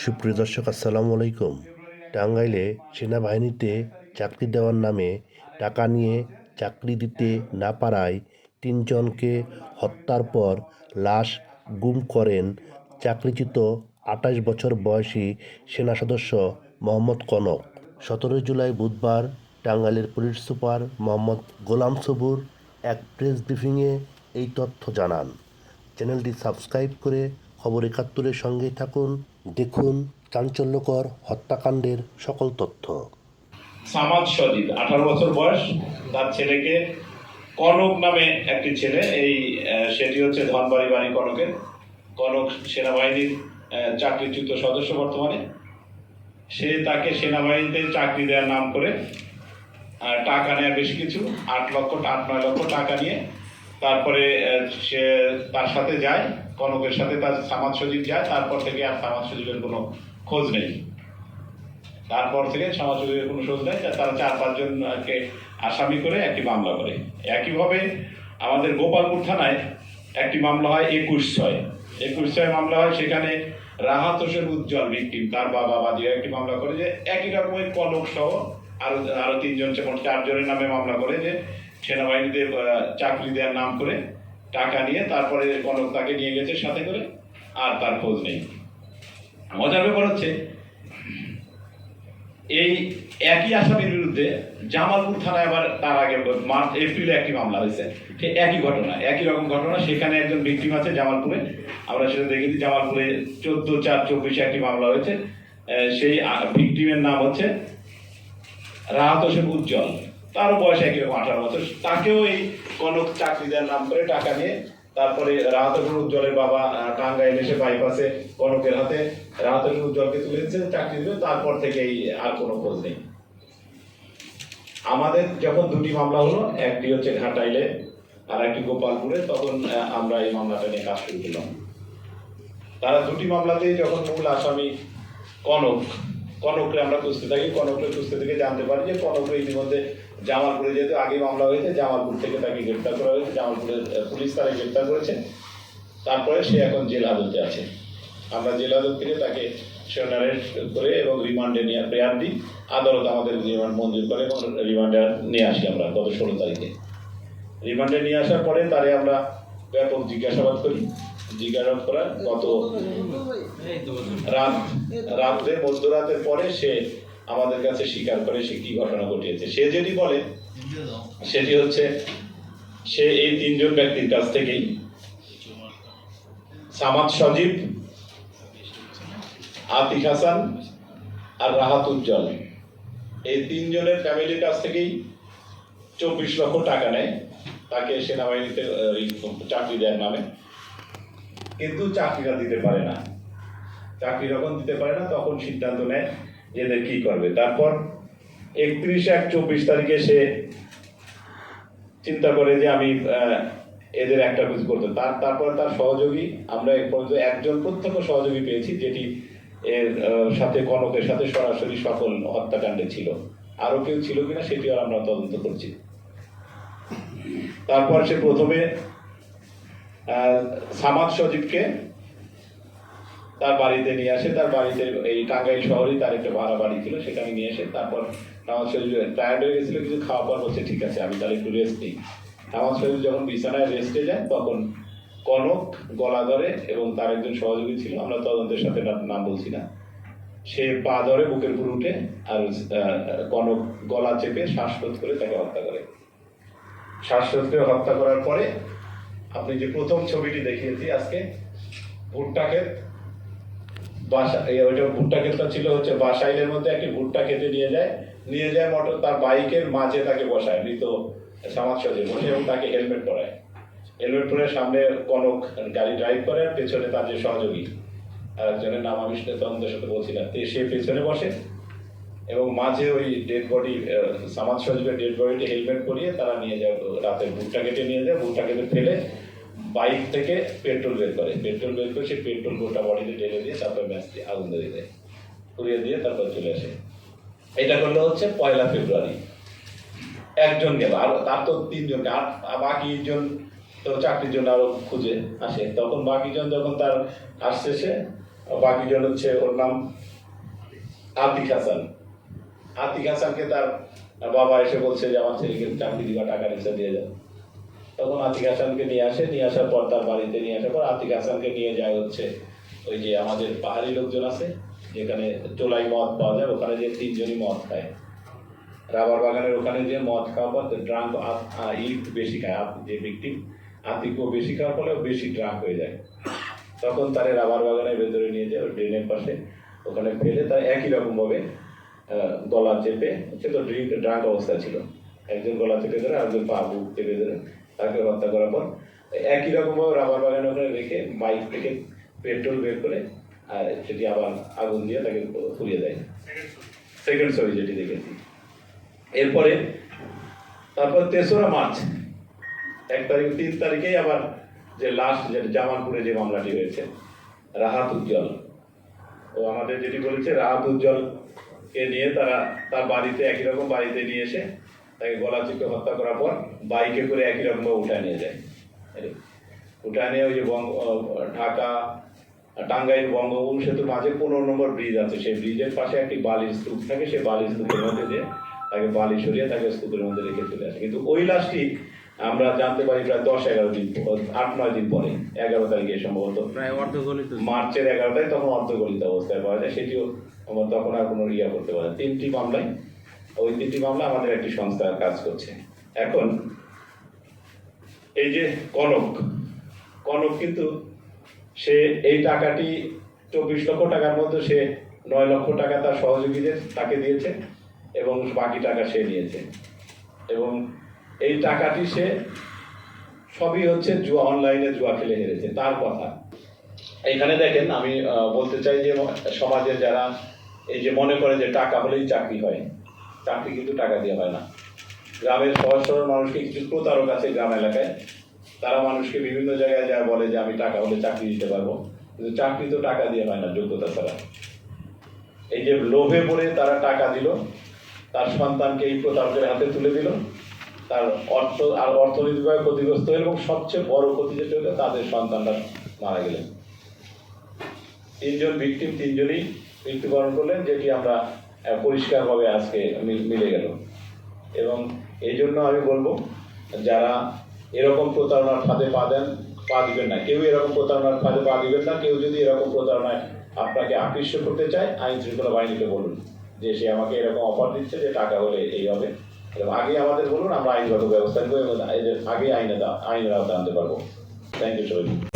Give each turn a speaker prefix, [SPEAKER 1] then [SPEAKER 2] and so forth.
[SPEAKER 1] সুপ্রিয় দর্শক, আসসালামু আলাইকুম। টাঙ্গাইলে সেনাবাহিনীতে চাকরি দেওয়ার নামে টাকা নিয়ে চাকরি দিতে না পারায় ৩ জনকে হত্যার পর লাশ গুম করেন চাকরিচ্যুত ২৮ বছর বয়সী সেনা সদস্য মোহাম্মদ কনক। ১৭ জুলাই বুধবার টাঙ্গাইলের পুলিশ সুপার মোহাম্মদ গোলাম সবুর এক প্রেস ব্রিফিংয়ে এই তথ্য জানান। চ্যানেলটি সাবস্ক্রাইব করে খবর ৭১-এর সঙ্গেই থাকুন। দেখুন চাঞ্চল্যকর হত্যাকাণ্ডের সকল তথ্য।
[SPEAKER 2] সামাদ সজিদ 18 বছর বয়স, তার ছেলেকে কনক নামে একটি ছেলে, সেটি হচ্ছে ধনবাড়ি বাড়ি কনকের। কনক সেনাবাহিনীর চাকরিচ্যুত সদস্য বর্তমানে। সে তাকে সেনাবাহিনীতে চাকরি দেওয়ার নাম করে টাকা নেয় বেশ কিছু, ৮-৯ লক্ষ টাকা নিয়ে তারপরে সে তার সাথে যায়, কনকের সাথে তার সামাদ সজিব যায়। তারপর থেকে আর সামাদ সজিবের কোনো খোঁজ নেই। তারপর থেকে সামাদ সজিবের কোনো খোঁজ নেই। তারা ৪-৫ জনকে আসামি করে একটি মামলা করে। একইভাবে আমাদের গোপালপুর থানায় একটি মামলা হয় ২১/৬ মামলা হয়। সেখানে রাহাত হোসেন উজ্জ্বল ভিকটিম, তার বাবা বাদী একটি মামলা করে যে একই রকমের কনক সহ আরো ৩ জন, ৪ জনের নামে মামলা করে যে সেনাবাহিনীতে চাকরি দেওয়ার নাম করে টাকা নিয়ে তারপরে কনক তাকে নিয়ে গেছে সাথে করে, আর তার খোঁজ নেই। মজার ব্যাপার হচ্ছে এই একই আসামির বিরুদ্ধে জামালপুর থানায় আবার তার আগে এপ্রিলে একটি মামলা হয়েছে। ঠিক একই ঘটনা, একই রকম ঘটনা। সেখানে একজন ভিকটিম আছে জামালপুরে, আমরা সেটা দেখেছি। জামালপুরে 14/4/24 একটি মামলা হয়েছে। সেই ভিকটিমের নাম হচ্ছে রাহাত হোসেন উজ্জ্বল, তারও বয়স একই রকম 18 বছর। তাকেও এই কনক চাকরি দেওয়ার নাম করে টাকা নিয়ে তারপরে রাহাত হোসেন উজ্জ্বলের বাবা টাঙ্গাইল এসে বাইপাসে কনকের হাতে রাহাত হোসেন উজ্জ্বলকে তুলে দিচ্ছে, চাকরি দিল। তারপর থেকে আর কোনো খোঁজ নেই। আমাদের যখন 2টি মামলা হলো, একটি হচ্ছে ঘাটাইলে আর একটি গোপালপুরে, তখন আমরা এই মামলাটা নিয়ে কাজ শুরু করলাম। তারা 2টি মামলাতেই যখন মূল আসামি কনককে আমরা খুঁজতে থাকি। কনককে খুঁজতে থেকে জানতে পারি যে কনককে ইতিমধ্যে জামালপুরে, যেহেতু আগে মামলা হয়েছে, জামালপুর থেকে তাকে গ্রেপ্তার করা হয়েছে। জামালপুরের পুলিশ তাকে গ্রেপ্তার করেছে। তারপরে সে এখন জেল হাজতে আছে। আমরা জেল হাজত থেকে তাকে অ্যারেস্ট করে এবং রিমান্ডে নিয়ে প্রেয়ার দিই। আদালত আমাদের রিমান্ড মঞ্জুর করে এবং রিমান্ডে নিয়ে আসি আমরা গত 16 তারিখে। রিমান্ডে নিয়ে আসার পরে তারে আমরা ব্যাপক জিজ্ঞাসাবাদ করি। জিজ্ঞাসাবাদ করার গত রাত্রে মধ্যরাতের পরে সে আমাদের কাছে স্বীকার করে সে কি ঘটনা ঘটিয়েছে। সে যেটি বলে সেটি হচ্ছে, সে এই 3 জন ব্যক্তির কাছ থেকেই, সামাদ সজিব, আতিক হাসান আর রাহাত উজ্জ্বল, এই 3 জনের ফ্যামিলির কাছ থেকেই 24 লক্ষ টাকা নেয় তাকে সেনাবাহিনীতে চাকরি দেওয়ার নামে। কিন্তু চাকরিটা দিতে পারে না। চাকরি যখন দিতে পারে না, তখন সিদ্ধান্ত নেয় যে এদের কি করবে। তারপর 31/1/24 তারিখে সে চিন্তা করে যে আমি এদের একটা কিছু করতে। তারপর তার সহযোগী, আমরা এক পর্যন্ত একজন প্রত্যক্ষ সহযোগী পেয়েছি, যেটি এর সাথে কনকের সাথে সরাসরি সকল হত্যাকাণ্ডে ছিল। আরো কেউ ছিল কিনা সেটিও আমরা তদন্ত করছি। তারপর সে প্রথমে সামাদ সজিবকে তার বাড়িতে নিয়ে আসে। তার বাড়িতে এই টাঙ্গাইল শহরেই তার একটা ভাড়া বাড়ি ছিল, সেখানে নিয়ে এসে তারপর সামাদ সজিব টায়ার্ড হয়ে গেছিল, কিছু খাওয়া পর বলছে ঠিক আছে আমি তাহলে একটু রেস্ট নিই। সামাদ সজিব যখন বিছানায় রেস্টে যায়, তখন কনক গলা ধরে, এবং তার একজন সহযোগী ছিল, আমরা তদন্তের সাথে নাম বলছি না, সে পা ধরে বুকের উপর উঠে আর কনক গলা চেপে শ্বাসরোধ করে তাকে হত্যা করে। শ্বাসরোধ করে হত্যা করার পরে আপনি যে প্রথম ছবিটি দেখিয়েছি আজকে, ভুট্টা ক্ষেত, ওইটা ভুট্টা ক্ষেতটা ছিল হচ্ছে বাসাইলের মধ্যে একটি ভুট্টা খেতে নিয়ে যায় মোটর, তার বাইকের মাঝে তাকে বসায় মৃত সামাদ সজিব বসে, এবং তাকে হেলমেট পরায়। হেলমেট পরে সামনে কনক গাড়ি ড্রাইভ করে, আর পেছনে তার যে সহযোগী আর একজনের নাম আমি তদন্তের সাথে বলছিলাম, সে পেছনে বসে, এবং মাঝে ওই ডেড বডি, সামাদ সজিবের ডেড বডিটি হেলমেট পরিয়ে তারা নিয়ে যায়, রাতের ভুট্টা কেটে নিয়ে যায়। ভুট্টা কেটে ফেলে বাইক থেকে পেট্রোল বের করে সে পেট্রোল গোটা বডিতে ঢেলে দিয়ে তারপর ম্যাচটি আগুন ধরে দেয়, পুড়িয়ে দিয়ে তারপর চলে আসে। এটা করলো হচ্ছে 1 ফেব্রুয়ারি। একজন গেল, আর তার তো 3 জন, আর বাকি জন তো চাকরির জন্য আরো খুঁজে আসে। তখন বাকিজন যখন তার আসছে, সে বাকিজন হচ্ছে, ওর নাম আতিক হাসান। আতিক হাসানকে তার বাবা এসে বলছে যে আমার ছেলেকে চাকরি দিবা, টাকা পয়সা দিয়ে যাও। তখন আতিক হাসানকে নিয়ে আসে, নিয়ে আসার পর তার বাড়িতে নিয়ে আসার পর আতিক হাসানকে নিয়ে যায় হচ্ছে ওই যে আমাদের পাহাড়ি লোকজন আছে যেখানে চোলাই মদ পাওয়া যায়, ওখানে যে তিনজনই মদ খায়, রাবার বাগানের ওখানে যে মদ খাওয়ার পর ড্রাঙ্ক বেশি খায়, যে ব্যক্তি আতিকও বেশি খাওয়ার ফলে বেশি ড্রাঙ্ক হয়ে যায়। তখন তারা রাবার বাগানের ভেতরে নিয়ে যায়, ওই ড্রেনের পাশে ওখানে ফেলে তারা একই রকমভাবে গলা চেপে, সে তো ড্রাঙ্ক অবস্থা ছিল, একজন গলা চেপে ধরে আরেকজন পা বুক চেপে ধরে তাকে হত্যা করার পর একই রকমভাবে রাবার বাগানের ওখানে রেখে বাইক থেকে পেট্রোল বের করে আর সেটি আবার আগুন দিয়ে তাকে পুড়িয়ে দেয়। সেকেন্ড ছবি যেটি দেখেছি। এরপরে তারপর 3রা মার্চ 3 তারিখেই আবার যে লাস্ট যে জামালপুরে যে মামলাটি হয়েছে, রাহাত উজ্জ্বল, ও আমাদের যেটি বলেছে রাহাত উজ্জ্বলকে নিয়ে তারা তার বাড়িতে একই রকম বাড়িতে নিয়ে এসে তাকে গলা চিপে হত্যা করার পর বাইকে করে একই রকমভাবে উঠায় নিয়ে যায়। উঠায় নিয়ে ওই যে ঢাকা টাঙ্গাইল বঙ্গবন্ধু সেতুর মাঝে 15 নম্বর ব্রিজ আছে, সেই ব্রিজের পাশে একটি বালির স্তূপ থাকে, সেই বালির স্তূপের মধ্যে দিয়ে তাকে বালি সরিয়ে তাকে স্তূপের মধ্যে রেখে চলে আসে। কিন্তু ওই লাশটি আমরা জানতে পারি প্রায় 10-11 দিন, 8-9 দিন পরে, 11 তারিখে সম্ভবত
[SPEAKER 3] প্রায় অর্ধগলিত,
[SPEAKER 2] মার্চের 11 তারিখ, তখন অর্ধগলিত অবস্থায় পাওয়া যায়। সেটিও আমরা তখন আর কোনো করতে পারে। 3টি মামলায়, ওই 3টি মামলা আমাদের একটি সংস্থা কাজ করছে। এখন এই যে কনক কিন্তু সে এই টাকাটি 24 লক্ষ টাকার মধ্যে সে 9 লক্ষ টাকা তার সহযোগীদের তাকে দিয়েছে এবং বাকি টাকা সে নিয়েছে। এবং এই টাকাটি সে সবই হচ্ছে জুয়া, অনলাইনে জুয়া খেলে হেরেছে তার কথা। এইখানে দেখেন, আমি বলতে চাই যে সমাজে যারা এই যে মনে করে যে টাকা হলেই চাকরি হয়, চাকরি কিন্তু টাকা দিয়ে হয় না। গ্রামের সহজ সরল মানুষকে কিছু প্রতারক আছে গ্রাম এলাকায়, তারা মানুষকে বিভিন্ন জায়গায় যা বলে যে আমি টাকা হলে চাকরি দিতে পারবো, কিন্তু চাকরি তো টাকা দিয়ে হয় না, যোগ্যতা ছাড়া। এই যে লোভে পড়ে তারা টাকা দিল, তার সন্তানকে এই প্রতারকের হাতে তুলে দিল, তার অর্থনৈতিকভাবে ক্ষতিগ্রস্ত হল এবং সবচেয়ে বড় ক্ষতি যেটা হলো তাদের সন্তানরা মারা গেলেন। 3জন ভিকটিম, 3জনই মৃত্যুবরণ করলেন, যেটি আমরা পরিষ্কারভাবে আজকে মিলে গেল। এবং এই জন্য আমি বলবো, যারা এরকম প্রতারণার ফাঁদে পা দিবেন না, কেউ এরকম প্রতারণার ফাঁদে পা দিবেন না। কেউ যদি এরকম প্রতারণায় আপনাকে আকৃষ্ট করতে চায়, আইন শৃঙ্খলা বাহিনীকে বলুন যে সে আমাকে এরকম অফার দিচ্ছে যে টাকা হলে এই হবে, এবং আগে আমাদের বলুন, আমরা আইনগত ব্যবস্থা নেব এবং আগে আইনের আওতায় আনতে পারবো। থ্যাংক ইউ সবাই।